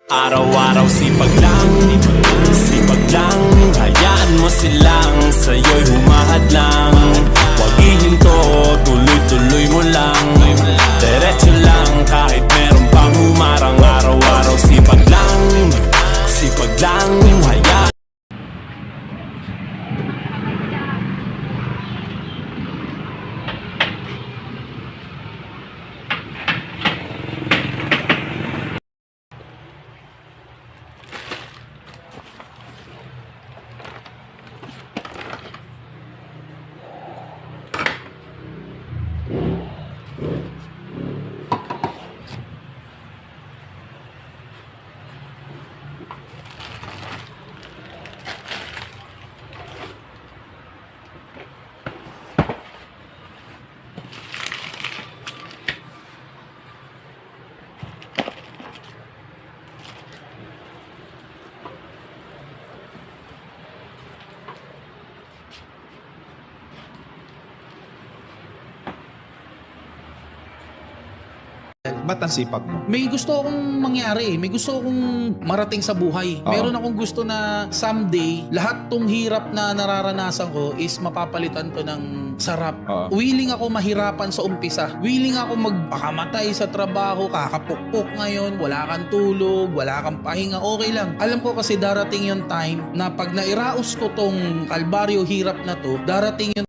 Araw-araw sipag lang, hayaan mo silang sa'yo'y humahadlang. Huwag ihinto, tuloy-tuloy mo lang, diretso lang kahit meron pang humarang. Araw-araw sipag lang, hayaan. Ba't ang sipag mo? May gusto akong mangyari, may gusto akong marating sa buhay. Oo. Meron akong gusto na someday, lahat tong hirap na nararanasan ko is mapapalitan ko ng sarap. Oo. Willing ako mahirapan sa umpisa. Willing ako magpakamatay sa trabaho, kakapukpok ngayon, wala kang tulog, wala kang pahinga, okay lang. Alam ko kasi darating yung time na pag nairaos ko tong kalbaryo hirap na to, darating yung